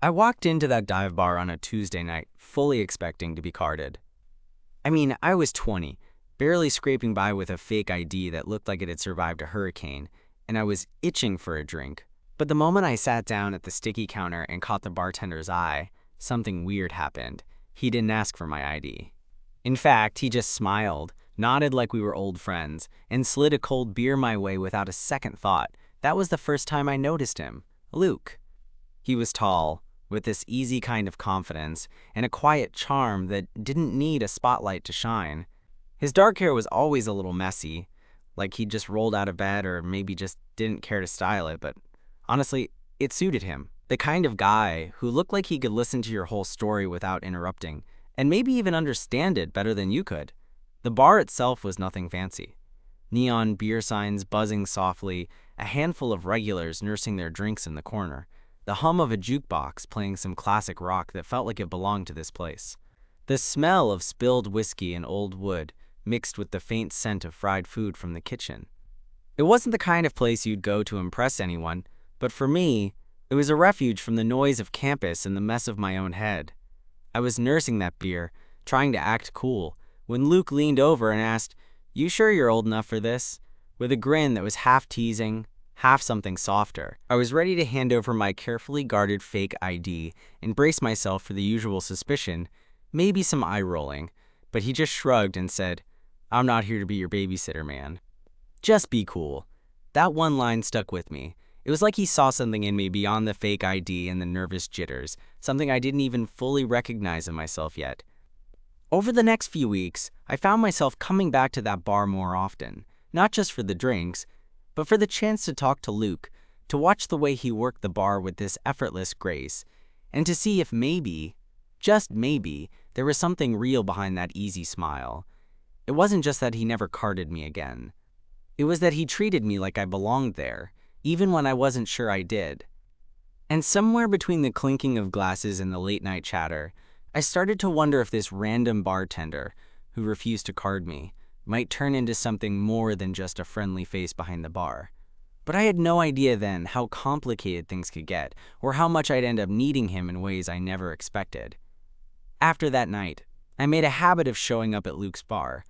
I walked into that dive bar on a Tuesday night, fully expecting to be carded. I mean, I was 20, barely scraping by with a fake ID that looked like it had survived a hurricane, and I was itching for a drink. But the moment I sat down at the sticky counter and caught the bartender's eye, something weird happened. He didn't ask for my ID. In fact, he just smiled, nodded like we were old friends, and slid a cold beer my way without a second thought. That was the first time I noticed him. Luke. He was tall, with this easy kind of confidence, and a quiet charm that didn't need a spotlight to shine. His dark hair was always a little messy, like he'd just rolled out of bed or maybe just didn't care to style it, but honestly, it suited him. The kind of guy who looked like he could listen to your whole story without interrupting, and maybe even understand it better than you could. The bar itself was nothing fancy. Neon beer signs buzzing softly, a handful of regulars nursing their drinks in the corner, the hum of a jukebox playing some classic rock that felt like it belonged to this place. The smell of spilled whiskey and old wood mixed with the faint scent of fried food from the kitchen. It wasn't the kind of place you'd go to impress anyone, but for me, it was a refuge from the noise of campus and the mess of my own head. I was nursing that beer, trying to act cool, when Luke leaned over and asked, "You sure you're old enough for this?" with a grin that was half teasing, half something softer. I was ready to hand over my carefully guarded fake ID and brace myself for the usual suspicion, maybe some eye-rolling, but he just shrugged and said, "I'm not here to be your babysitter, man. Just be cool." That one line stuck with me. It was like he saw something in me beyond the fake ID and the nervous jitters, something I didn't even fully recognize in myself yet. Over the next few weeks, I found myself coming back to that bar more often, not just for the drinks, but for the chance to talk to Luke, to watch the way he worked the bar with this effortless grace, and to see if maybe, just maybe, there was something real behind that easy smile. It wasn't just that he never carded me again. It was that he treated me like I belonged there, even when I wasn't sure I did. And somewhere between the clinking of glasses and the late-night chatter, I started to wonder if this random bartender, who refused to card me, might turn into something more than just a friendly face behind the bar. But I had no idea then how complicated things could get, or how much I'd end up needing him in ways I never expected. After that night, I made a habit of showing up at Luke's bar.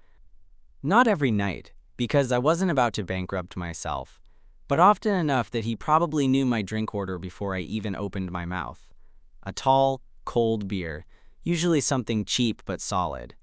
Not every night, because I wasn't about to bankrupt myself, but often enough that he probably knew my drink order before I even opened my mouth. A tall, cold beer, usually something cheap but solid.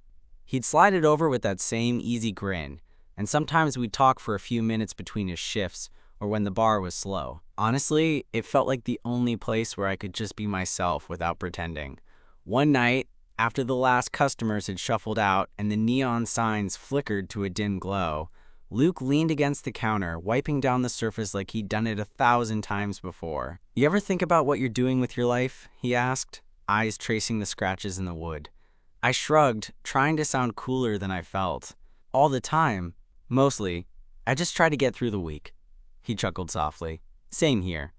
He'd slide it over with that same easy grin, and sometimes we'd talk for a few minutes between his shifts or when the bar was slow. Honestly, it felt like the only place where I could just be myself without pretending. One night, after the last customers had shuffled out and the neon signs flickered to a dim glow, Luke leaned against the counter, wiping down the surface like he'd done it 1,000 times before. "You ever think about what you're doing with your life?" he asked, eyes tracing the scratches in the wood. I shrugged, trying to sound cooler than I felt. "All the time. Mostly. I just try to get through the week." He chuckled softly. "Same here.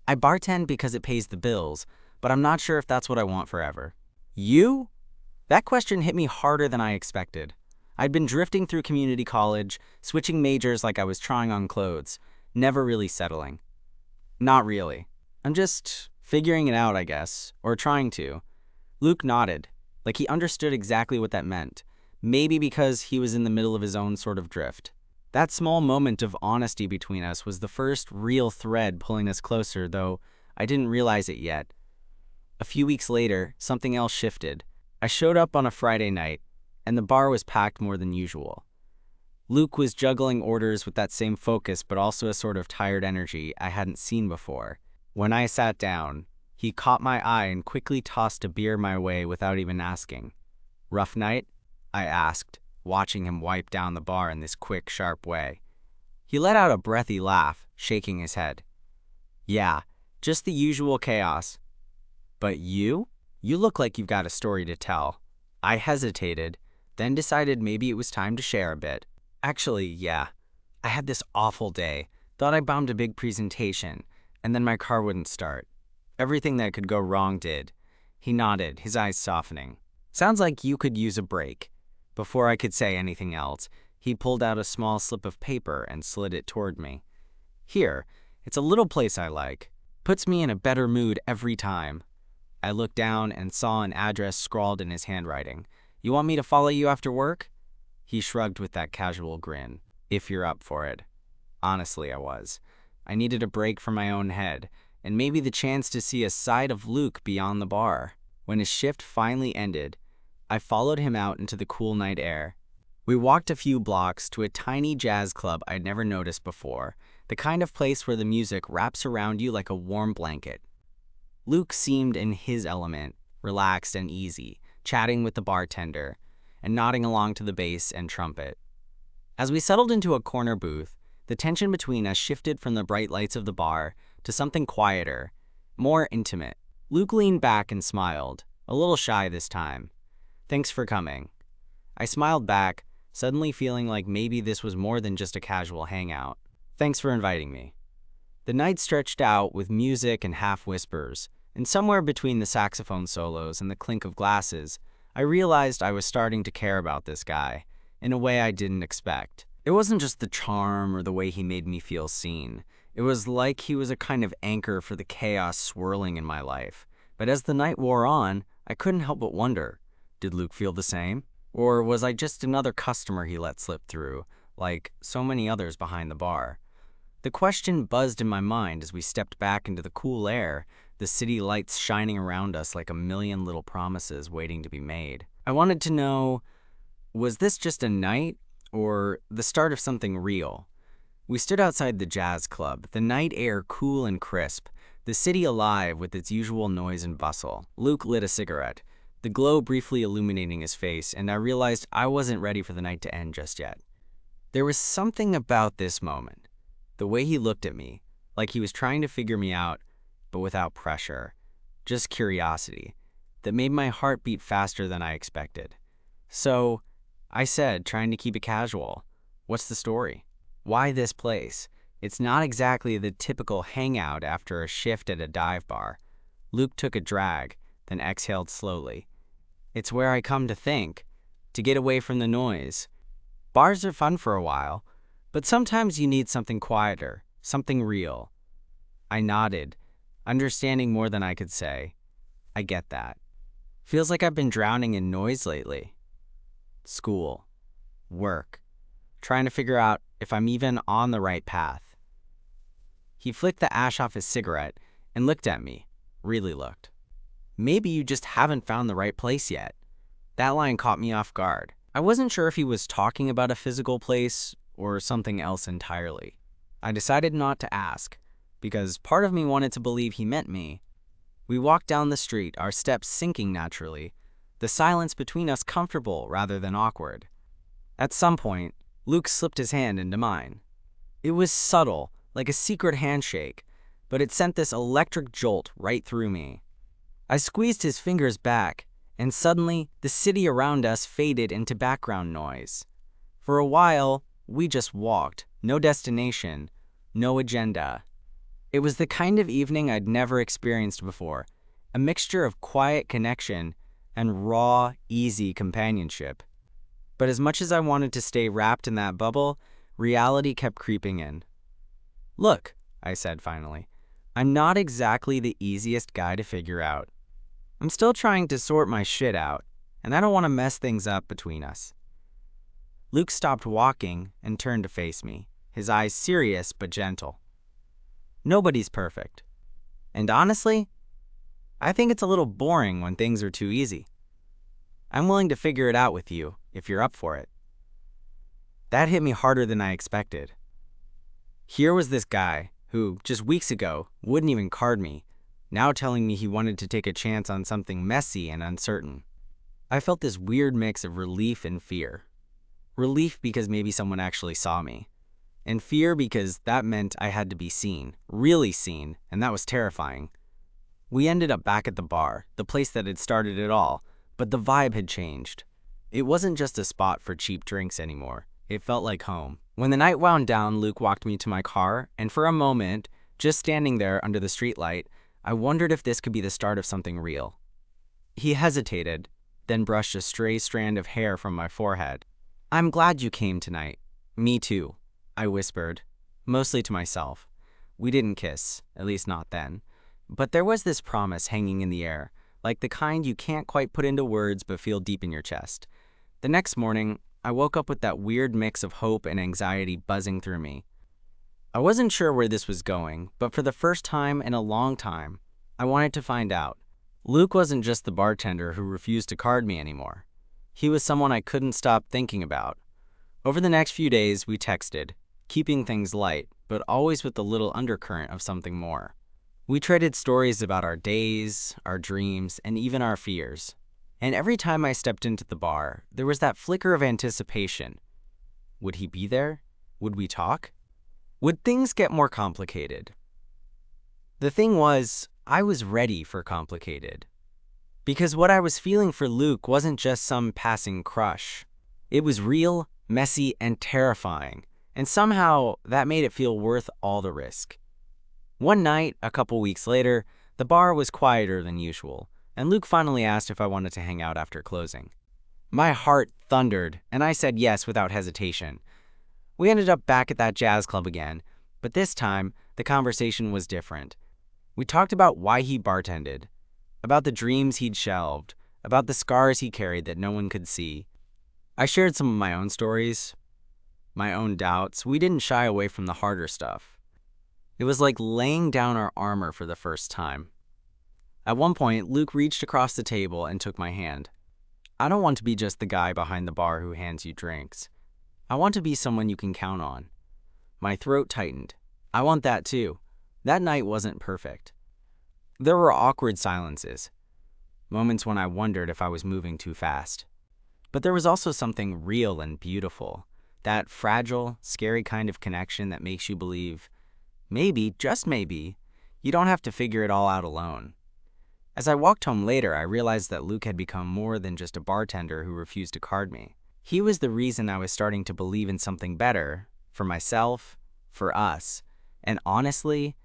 I bartend because it pays the bills, but I'm not sure if that's what I want forever." "You?" That question hit me harder than I expected. I'd been drifting through community college, switching majors like I was trying on clothes, never really settling. "Not really. I'm just figuring it out, I guess, or trying to." Luke nodded, like he understood exactly what that meant, maybe because he was in the middle of his own sort of drift. That small moment of honesty between us was the first real thread pulling us closer, though I didn't realize it yet. A few weeks later, something else shifted. I showed up on a Friday night, and the bar was packed more than usual. Luke was juggling orders with that same focus, but also a sort of tired energy I hadn't seen before. When I sat down, he caught my eye and quickly tossed a beer my way without even asking. "Rough night?" I asked, watching him wipe down the bar in this quick, sharp way. He let out a breathy laugh, shaking his head. "Yeah, just the usual chaos." "But you? You look like you've got a story to tell." I hesitated, then decided maybe it was time to share a bit. "Actually, yeah. I had this awful day. Thought I bombed a big presentation, and then my car wouldn't start. Everything that could go wrong did." He nodded, his eyes softening. "Sounds like you could use a break." Before I could say anything else, he pulled out a small slip of paper and slid it toward me. "Here, it's a little place I like. Puts me in a better mood every time." I looked down and saw an address scrawled in his handwriting. "You want me to follow you after work?" He shrugged with that casual grin. "If you're up for it." Honestly, I was. I needed a break from my own head, and maybe the chance to see a side of Luke beyond the bar. When his shift finally ended, I followed him out into the cool night air. We walked a few blocks to a tiny jazz club I'd never noticed before, the kind of place where the music wraps around you like a warm blanket. Luke seemed in his element, relaxed and easy, chatting with the bartender and nodding along to the bass and trumpet. As we settled into a corner booth, the tension between us shifted from the bright lights of the bar to something quieter, more intimate. Luke leaned back and smiled, a little shy this time. "Thanks for coming." I smiled back, suddenly feeling like maybe this was more than just a casual hangout. "Thanks for inviting me." The night stretched out with music and half whispers, and somewhere between the saxophone solos and the clink of glasses, I realized I was starting to care about this guy in a way I didn't expect. It wasn't just the charm or the way he made me feel seen. It was like he was a kind of anchor for the chaos swirling in my life. But as the night wore on, I couldn't help but wonder, did Luke feel the same? Or was I just another customer he let slip through, like so many others behind the bar? The question buzzed in my mind as we stepped back into the cool air, the city lights shining around us like a million little promises waiting to be made. I wanted to know, was this just a night or the start of something real? We stood outside the jazz club, the night air cool and crisp, the city alive with its usual noise and bustle. Luke lit a cigarette, the glow briefly illuminating his face, and I realized I wasn't ready for the night to end just yet. There was something about this moment, the way he looked at me, like he was trying to figure me out, but without pressure, just curiosity, that made my heart beat faster than I expected. So I said, trying to keep it casual, "What's the story? Why this place? It's not exactly the typical hangout after a shift at a dive bar." Luke took a drag, then exhaled slowly. "It's where I come to think, to get away from the noise. Bars are fun for a while, but sometimes you need something quieter, something real." I nodded, understanding more than I could say. "I get that. Feels like I've been drowning in noise lately. School, work, trying to figure out if I'm even on the right path." He flicked the ash off his cigarette and looked at me, really looked. "Maybe you just haven't found the right place yet." That line caught me off guard. I wasn't sure if he was talking about a physical place or something else entirely. I decided not to ask, because part of me wanted to believe he meant me. We walked down the street, our steps syncing naturally, the silence between us comfortable rather than awkward. At some point, Luke slipped his hand into mine. It was subtle, like a secret handshake, but it sent this electric jolt right through me. I squeezed his fingers back, and suddenly the city around us faded into background noise. For a while, we just walked, no destination, no agenda. It was the kind of evening I'd never experienced before, a mixture of quiet connection and raw, easy companionship. But as much as I wanted to stay wrapped in that bubble, reality kept creeping in. "Look," I said finally, "I'm not exactly the easiest guy to figure out. I'm still trying to sort my shit out, and I don't want to mess things up between us." Luke stopped walking and turned to face me, his eyes serious but gentle. "Nobody's perfect. And honestly, I think it's a little boring when things are too easy. I'm willing to figure it out with you, if you're up for it." That hit me harder than I expected. Here was this guy, who, just weeks ago, wouldn't even card me, now telling me he wanted to take a chance on something messy and uncertain. I felt this weird mix of relief and fear. Relief because maybe someone actually saw me, and fear because that meant I had to be seen, really seen, and that was terrifying. We ended up back at the bar, the place that had started it all, but the vibe had changed. It wasn't just a spot for cheap drinks anymore. It felt like home. When the night wound down, Luke walked me to my car, and for a moment, just standing there under the streetlight, I wondered if this could be the start of something real. He hesitated, then brushed a stray strand of hair from my forehead. "I'm glad you came tonight." "Me too," I whispered, mostly to myself. We didn't kiss, at least not then. But there was this promise hanging in the air, like the kind you can't quite put into words but feel deep in your chest. The next morning, I woke up with that weird mix of hope and anxiety buzzing through me. I wasn't sure where this was going, but for the first time in a long time, I wanted to find out. Luke wasn't just the bartender who refused to card me anymore. He was someone I couldn't stop thinking about. Over the next few days, we texted, keeping things light, but always with a little undercurrent of something more. We traded stories about our days, our dreams, and even our fears. And every time I stepped into the bar, there was that flicker of anticipation. Would he be there? Would we talk? Would things get more complicated? The thing was, I was ready for complicated. Because what I was feeling for Luke wasn't just some passing crush. It was real, messy, and terrifying, and somehow that made it feel worth all the risk. One night, a couple weeks later, the bar was quieter than usual, and Luke finally asked if I wanted to hang out after closing. My heart thundered, and I said yes without hesitation. We ended up back at that jazz club again, but this time, the conversation was different. We talked about why he bartended, about the dreams he'd shelved, about the scars he carried that no one could see. I shared some of my own stories, my own doubts. We didn't shy away from the harder stuff. It was like laying down our armor for the first time. At one point, Luke reached across the table and took my hand. I don't want to be just the guy behind the bar who hands you drinks. I want to be someone you can count on. My throat tightened. I want that too. That night wasn't perfect. There were awkward silences, moments when I wondered if I was moving too fast. But there was also something real and beautiful, that fragile, scary kind of connection that makes you believe, maybe, just maybe, you don't have to figure it all out alone. As I walked home later, I realized that Luke had become more than just a bartender who refused to card me. He was the reason I was starting to believe in something better, for myself, for us, and honestly,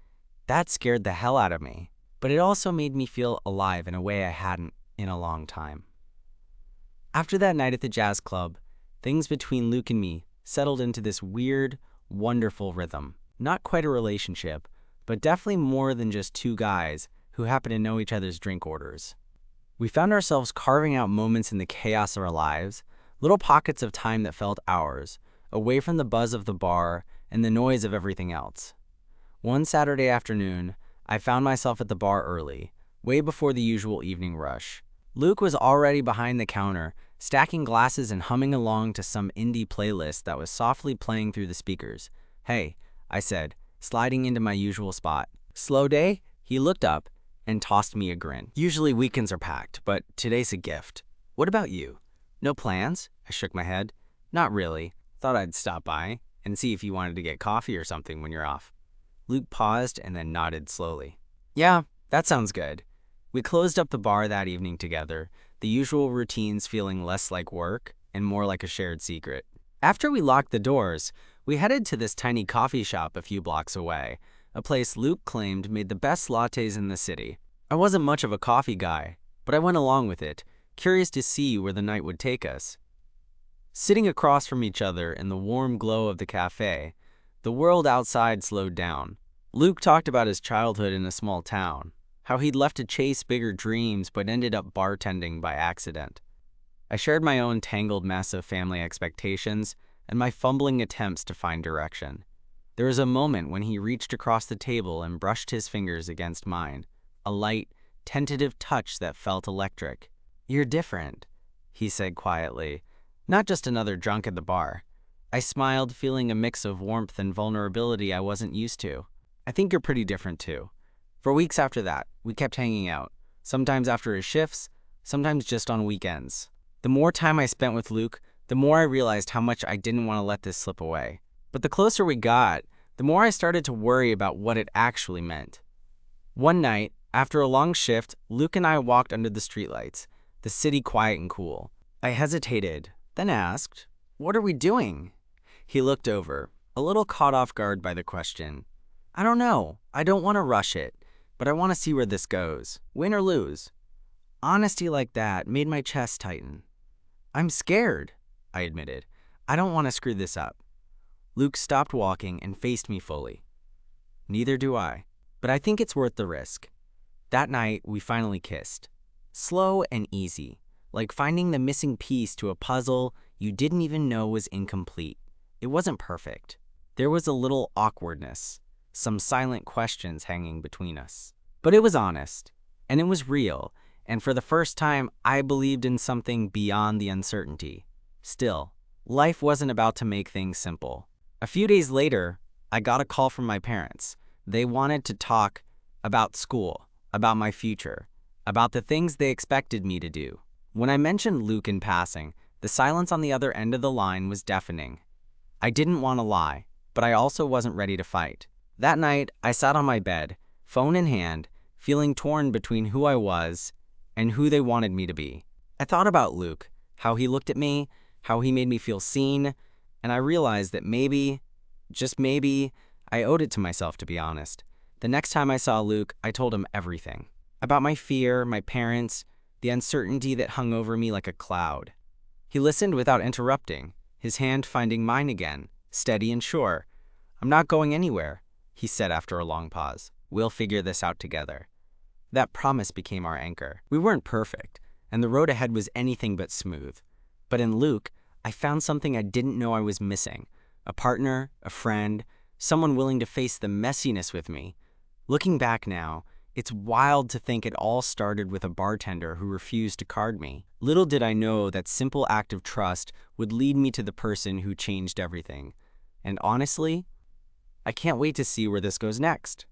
that scared the hell out of me. But it also made me feel alive in a way I hadn't in a long time. After that night at the jazz club, things between Luke and me settled into this weird, wonderful rhythm. Not quite a relationship, but definitely more than just two guys who happen to know each other's drink orders. We found ourselves carving out moments in the chaos of our lives, little pockets of time that felt ours, away from the buzz of the bar and the noise of everything else. One Saturday afternoon, I found myself at the bar early, way before the usual evening rush. Luke was already behind the counter, stacking glasses and humming along to some indie playlist that was softly playing through the speakers. "Hey," I said, sliding into my usual spot. "Slow day?" He looked up and tossed me a grin. "Usually weekends are packed, but today's a gift. What about you? No plans?" I shook my head. "Not really. Thought I'd stop by and see if you wanted to get coffee or something when you're off." Luke paused and then nodded slowly. "Yeah, that sounds good." We closed up the bar that evening together, the usual routines feeling less like work and more like a shared secret. After we locked the doors, we headed to this tiny coffee shop a few blocks away, a place Luke claimed made the best lattes in the city. I wasn't much of a coffee guy, but I went along with it, curious to see where the night would take us. Sitting across from each other in the warm glow of the cafe, the world outside slowed down. Luke talked about his childhood in a small town, how he'd left to chase bigger dreams but ended up bartending by accident. I shared my own tangled mess of family expectations and my fumbling attempts to find direction. There was a moment when he reached across the table and brushed his fingers against mine, a light, tentative touch that felt electric. "You're different," he said quietly, "not just another drunk at the bar." I smiled, feeling a mix of warmth and vulnerability I wasn't used to. "I think you're pretty different too." For weeks after that, we kept hanging out, sometimes after his shifts, sometimes just on weekends. The more time I spent with Luke, the more I realized how much I didn't want to let this slip away. But the closer we got, the more I started to worry about what it actually meant. One night, after a long shift, Luke and I walked under the streetlights, the city quiet and cool. I hesitated, then asked, "What are we doing?" He looked over, a little caught off guard by the question. "I don't know. I don't want to rush it, but I want to see where this goes, win or lose." Honesty like that made my chest tighten. "I'm scared," I admitted. "I don't want to screw this up." Luke stopped walking and faced me fully. "Neither do I, but I think it's worth the risk." That night, we finally kissed. Slow and easy, like finding the missing piece to a puzzle you didn't even know was incomplete. It wasn't perfect. There was a little awkwardness, some silent questions hanging between us. But it was honest, and it was real, and for the first time, I believed in something beyond the uncertainty. Still, life wasn't about to make things simple. A few days later, I got a call from my parents. They wanted to talk about school, about my future, about the things they expected me to do. When I mentioned Luke in passing, the silence on the other end of the line was deafening. I didn't want to lie, but I also wasn't ready to fight. That night, I sat on my bed, phone in hand, feeling torn between who I was and who they wanted me to be. I thought about Luke, how he looked at me, how he made me feel seen, and I realized that maybe, just maybe, I owed it to myself to be honest. The next time I saw Luke, I told him everything. About my fear, my parents, the uncertainty that hung over me like a cloud. He listened without interrupting, his hand finding mine again, steady and sure. "I'm not going anywhere," he said after a long pause. "We'll figure this out together." That promise became our anchor. We weren't perfect, and the road ahead was anything but smooth. But in Luke, I found something I didn't know I was missing. A partner, a friend, someone willing to face the messiness with me. Looking back now, it's wild to think it all started with a bartender who refused to card me. Little did I know that simple act of trust would lead me to the person who changed everything. And honestly, I can't wait to see where this goes next.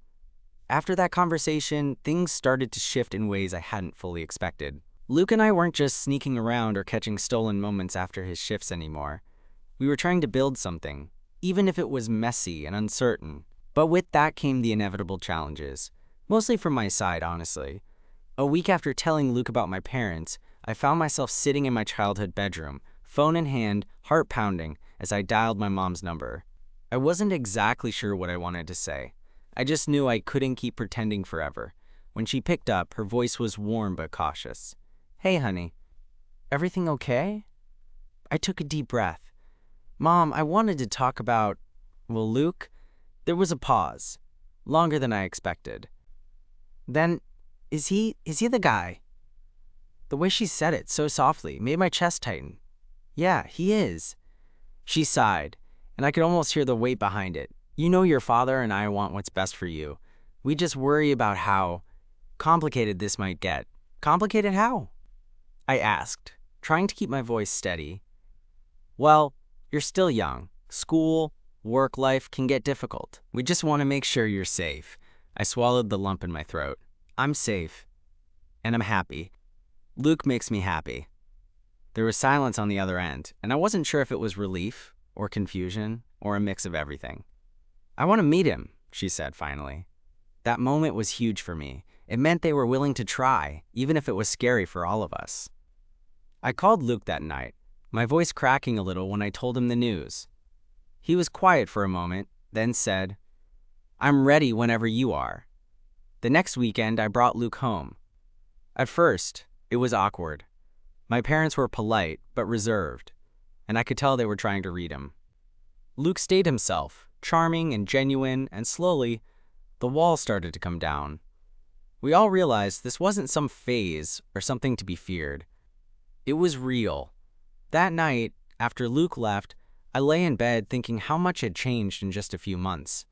After that conversation, things started to shift in ways I hadn't fully expected. Luke and I weren't just sneaking around or catching stolen moments after his shifts anymore. We were trying to build something, even if it was messy and uncertain. But with that came the inevitable challenges, mostly from my side, honestly. A week after telling Luke about my parents, I found myself sitting in my childhood bedroom, phone in hand, heart pounding, as I dialed my mom's number. I wasn't exactly sure what I wanted to say. I just knew I couldn't keep pretending forever. When she picked up, her voice was warm but cautious. "Hey, honey. Everything okay?" I took a deep breath. "Mom, I wanted to talk about, well, Luke." There was a pause, longer than I expected. Then, is he the guy? The way she said it so softly made my chest tighten. "Yeah, he is." She sighed, and I could almost hear the weight behind it. "You know your father and I want what's best for you. We just worry about how complicated this might get." "Complicated how?" I asked, trying to keep my voice steady. "Well, you're still young. School, work life can get difficult. We just want to make sure you're safe." I swallowed the lump in my throat. "I'm safe, and I'm happy. Luke makes me happy." There was silence on the other end, and I wasn't sure if it was relief or confusion or a mix of everything. "I want to meet him," she said finally. That moment was huge for me. It meant they were willing to try, even if it was scary for all of us. I called Luke that night, my voice cracking a little when I told him the news. He was quiet for a moment, then said, "I'm ready whenever you are." The next weekend, I brought Luke home. At first, it was awkward. My parents were polite, but reserved, and I could tell they were trying to read him. Luke stayed himself, charming and genuine, and slowly, the walls started to come down. We all realized this wasn't some phase or something to be feared. It was real. That night, after Luke left, I lay in bed thinking how much had changed in just a few months.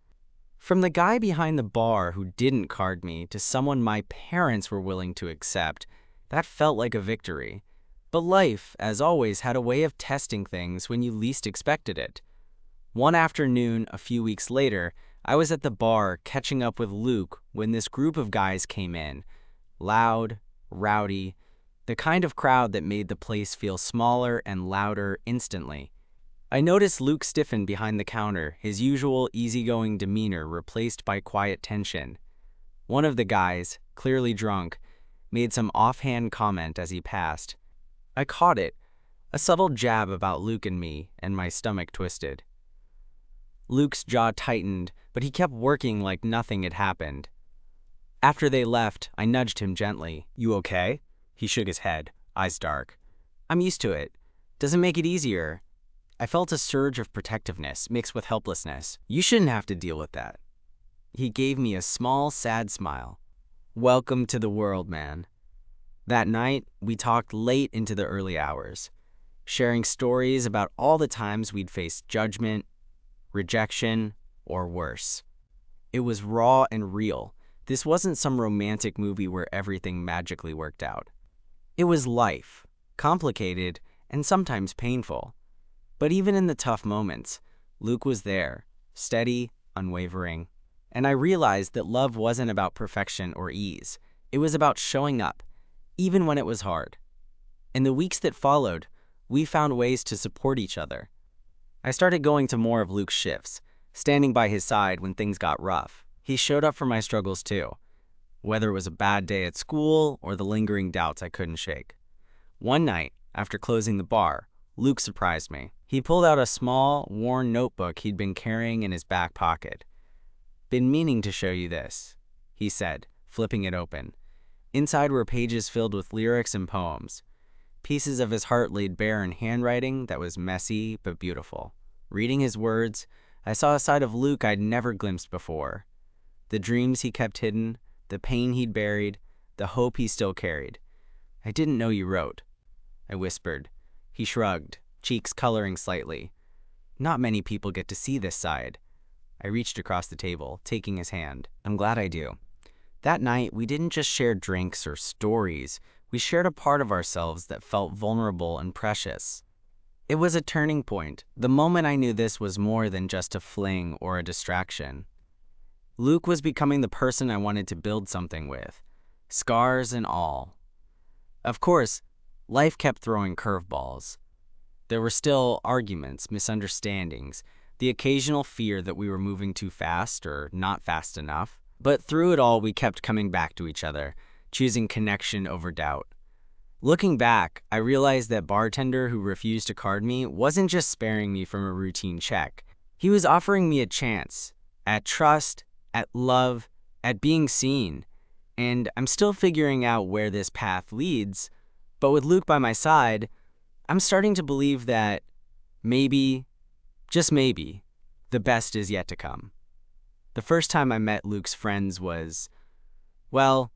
From the guy behind the bar who didn't card me to someone my parents were willing to accept, that felt like a victory. But life, as always, had a way of testing things when you least expected it. One afternoon, a few weeks later, I was at the bar catching up with Luke when this group of guys came in. Loud, rowdy, the kind of crowd that made the place feel smaller and louder instantly. I noticed Luke stiffen behind the counter, his usual easygoing demeanor replaced by quiet tension. One of the guys, clearly drunk, made some offhand comment as he passed. I caught it, a subtle jab about Luke and me, and my stomach twisted. Luke's jaw tightened, but he kept working like nothing had happened. After they left, I nudged him gently. "You okay?" He shook his head, eyes dark. "I'm used to it. Doesn't make it easier." I felt a surge of protectiveness mixed with helplessness. "You shouldn't have to deal with that." He gave me a small, sad smile. "Welcome to the world, man." That night, we talked late into the early hours, sharing stories about all the times we'd faced judgment, rejection, or worse. It was raw and real. This wasn't some romantic movie where everything magically worked out. It was life, complicated and sometimes painful. But even in the tough moments, Luke was there, steady, unwavering. And I realized that love wasn't about perfection or ease. It was about showing up, even when it was hard. In the weeks that followed, we found ways to support each other. I started going to more of Luke's shifts, standing by his side when things got rough. He showed up for my struggles too, whether it was a bad day at school or the lingering doubts I couldn't shake. One night, after closing the bar, Luke surprised me. He pulled out a small, worn notebook he'd been carrying in his back pocket. "Been meaning to show you this," he said, flipping it open. Inside were pages filled with lyrics and poems, pieces of his heart laid bare in handwriting that was messy but beautiful. Reading his words, I saw a side of Luke I'd never glimpsed before. The dreams he kept hidden, the pain he'd buried, the hope he still carried. "I didn't know you wrote," I whispered. He shrugged, cheeks coloring slightly. "Not many people get to see this side." I reached across the table, taking his hand. "I'm glad I do." That night, we didn't just share drinks or stories. We shared a part of ourselves that felt vulnerable and precious. It was a turning point, the moment I knew this was more than just a fling or a distraction. Luke was becoming the person I wanted to build something with, scars and all. Of course, life kept throwing curveballs. There were still arguments, misunderstandings, the occasional fear that we were moving too fast or not fast enough. But through it all, we kept coming back to each other, choosing connection over doubt. Looking back, I realized that bartender who refused to card me wasn't just sparing me from a routine check. He was offering me a chance at trust, at love, at being seen. And I'm still figuring out where this path leads, but with Luke by my side, I'm starting to believe that maybe, just maybe, the best is yet to come. The first time I met Luke's friends was, well,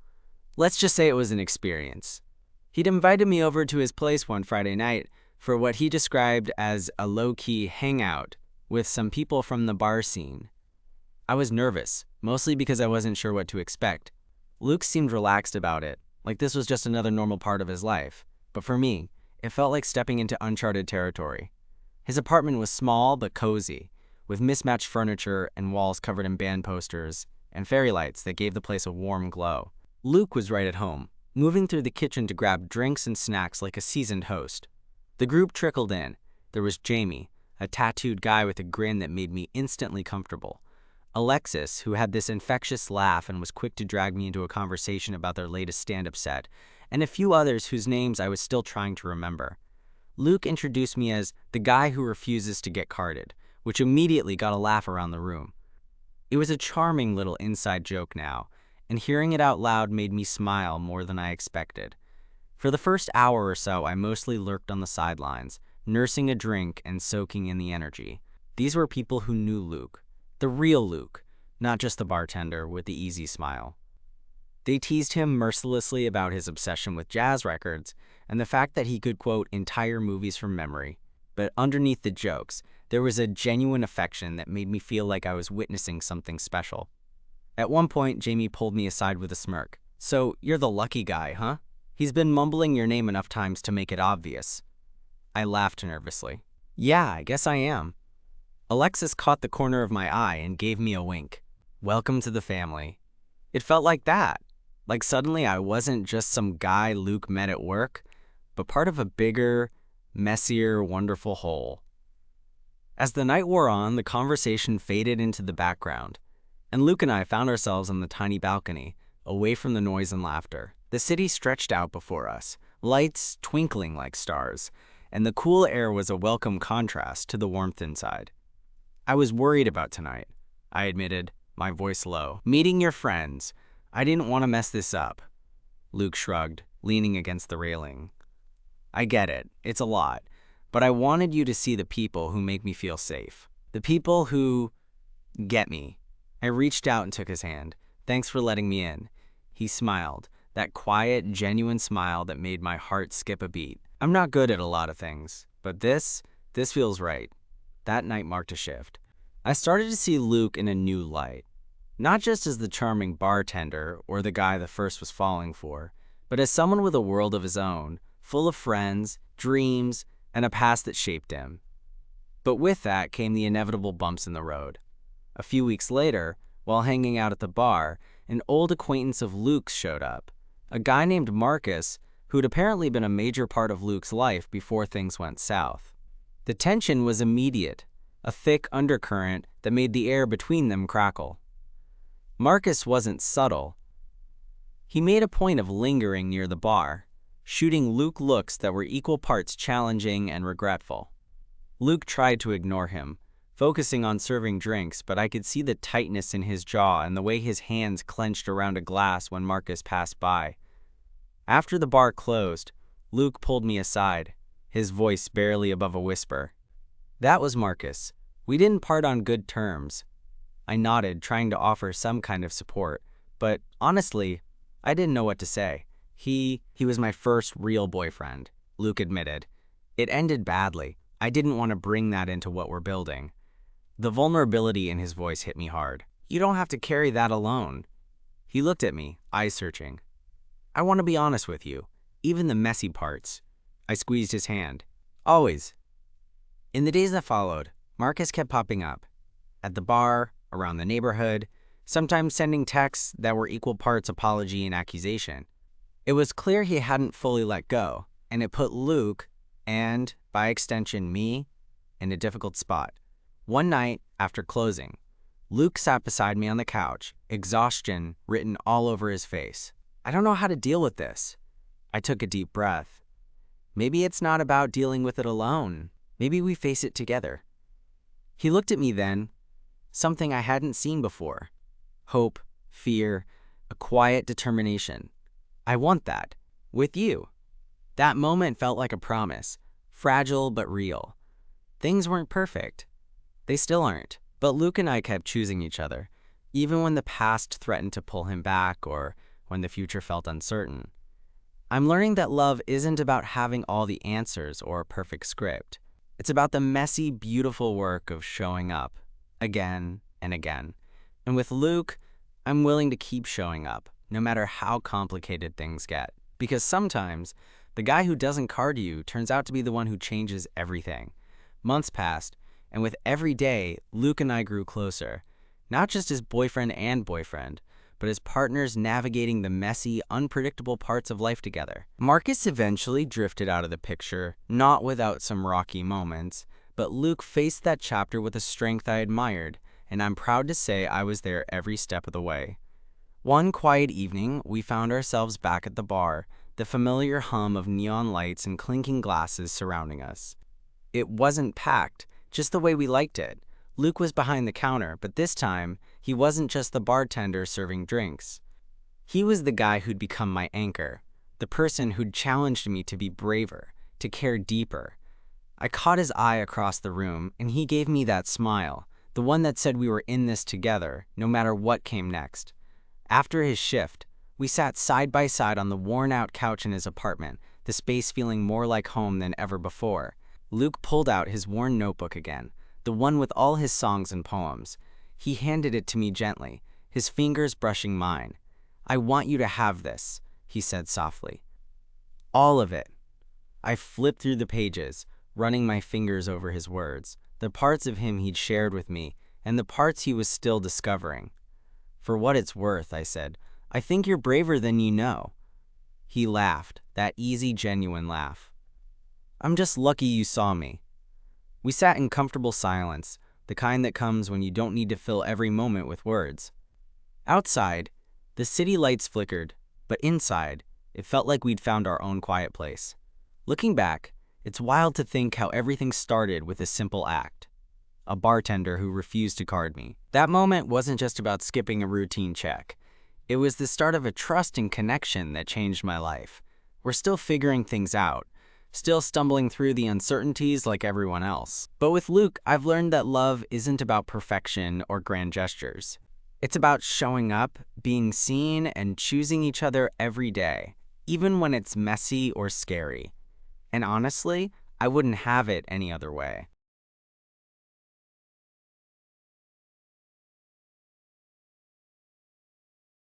let's just say it was an experience. He'd invited me over to his place one Friday night for what he described as a low-key hangout with some people from the bar scene. I was nervous, mostly because I wasn't sure what to expect. Luke seemed relaxed about it, like this was just another normal part of his life. But for me, it felt like stepping into uncharted territory. His apartment was small but cozy, with mismatched furniture and walls covered in band posters and fairy lights that gave the place a warm glow. Luke was right at home, moving through the kitchen to grab drinks and snacks like a seasoned host. The group trickled in. There was Jamie, a tattooed guy with a grin that made me instantly comfortable. Alexis, who had this infectious laugh and was quick to drag me into a conversation about their latest stand-up set, and a few others whose names I was still trying to remember. Luke introduced me as the guy who refuses to get carded, which immediately got a laugh around the room. It was a charming little inside joke now, and hearing it out loud made me smile more than I expected. For the first hour or so, I mostly lurked on the sidelines, nursing a drink and soaking in the energy. These were people who knew Luke, the real Luke, not just the bartender with the easy smile. They teased him mercilessly about his obsession with jazz records and the fact that he could quote entire movies from memory. But underneath the jokes, there was a genuine affection that made me feel like I was witnessing something special. At one point, Jamie pulled me aside with a smirk. "So, you're the lucky guy, huh? He's been mumbling your name enough times to make it obvious." I laughed nervously. "Yeah, I guess I am." Alexis caught the corner of my eye and gave me a wink. "Welcome to the family." It felt like that. Like suddenly I wasn't just some guy Luke met at work, but part of a bigger, messier, wonderful whole. As the night wore on, the conversation faded into the background, and Luke and I found ourselves on the tiny balcony, away from the noise and laughter. The city stretched out before us, lights twinkling like stars, and the cool air was a welcome contrast to the warmth inside. "I was worried about tonight," I admitted, my voice low. "Meeting your friends. I didn't want to mess this up." Luke shrugged, leaning against the railing. "I get it. It's a lot. But I wanted you to see the people who make me feel safe. The people who get me." I reached out and took his hand. "Thanks for letting me in." He smiled, that quiet, genuine smile that made my heart skip a beat. I'm not good at a lot of things, but this feels right. That night marked a shift. I started to see Luke in a new light. Not just as the charming bartender or the guy the first was falling for, but as someone with a world of his own, full of friends, dreams, and a past that shaped him. But with that came the inevitable bumps in the road. A few weeks later, while hanging out at the bar, an old acquaintance of Luke's showed up, a guy named Marcus who'd apparently been a major part of Luke's life before things went south. The tension was immediate, a thick undercurrent that made the air between them crackle. Marcus wasn't subtle. He made a point of lingering near the bar, shooting Luke looks that were equal parts challenging and regretful. Luke tried to ignore him, focusing on serving drinks, but I could see the tightness in his jaw and the way his hands clenched around a glass when Marcus passed by. After the bar closed, Luke pulled me aside, his voice barely above a whisper. That was Marcus. We didn't part on good terms. I nodded, trying to offer some kind of support, but honestly, I didn't know what to say. He was my first real boyfriend, Luke admitted. It ended badly. I didn't want to bring that into what we're building. The vulnerability in his voice hit me hard. You don't have to carry that alone. He looked at me, eyes searching. I want to be honest with you, even the messy parts. I squeezed his hand. Always. In the days that followed, Marcus kept popping up. At the bar, around the neighborhood, sometimes sending texts that were equal parts apology and accusation. It was clear he hadn't fully let go, and it put Luke, and, by extension me, in a difficult spot. One night, after closing, Luke sat beside me on the couch, exhaustion written all over his face. I don't know how to deal with this. I took a deep breath. Maybe it's not about dealing with it alone. Maybe we face it together. He looked at me then, something I hadn't seen before. Hope, fear, a quiet determination. I want that. With you. That moment felt like a promise, fragile but real. Things weren't perfect. They still aren't. But Luke and I kept choosing each other, even when the past threatened to pull him back or when the future felt uncertain. I'm learning that love isn't about having all the answers or a perfect script. It's about the messy, beautiful work of showing up, again and again. And with Luke, I'm willing to keep showing up, no matter how complicated things get. Because sometimes, the guy who doesn't card you turns out to be the one who changes everything. Months passed, and with every day, Luke and I grew closer. Not just as boyfriend and boyfriend, but as partners navigating the messy, unpredictable parts of life together. Marcus eventually drifted out of the picture, not without some rocky moments, but Luke faced that chapter with a strength I admired, and I'm proud to say I was there every step of the way. One quiet evening, we found ourselves back at the bar, the familiar hum of neon lights and clinking glasses surrounding us. It wasn't packed, just the way we liked it. Luke was behind the counter, but this time, he wasn't just the bartender serving drinks. He was the guy who'd become my anchor, the person who'd challenged me to be braver, to care deeper. I caught his eye across the room, and he gave me that smile, the one that said we were in this together, no matter what came next. After his shift, we sat side by side on the worn-out couch in his apartment, the space feeling more like home than ever before. Luke pulled out his worn notebook again, the one with all his songs and poems. He handed it to me gently, his fingers brushing mine. I want you to have this, he said softly. All of it. I flipped through the pages, running my fingers over his words, the parts of him he'd shared with me, and the parts he was still discovering. For what it's worth, I said, I think you're braver than you know. He laughed, that easy, genuine laugh. I'm just lucky you saw me. We sat in comfortable silence, the kind that comes when you don't need to fill every moment with words. Outside, the city lights flickered, but inside, it felt like we'd found our own quiet place. Looking back, it's wild to think how everything started with a simple act. A bartender who refused to card me. That moment wasn't just about skipping a routine check. It was the start of a trust and connection that changed my life. We're still figuring things out, still stumbling through the uncertainties like everyone else. But with Luke, I've learned that love isn't about perfection or grand gestures. It's about showing up, being seen, and choosing each other every day, even when it's messy or scary. And honestly, I wouldn't have it any other way.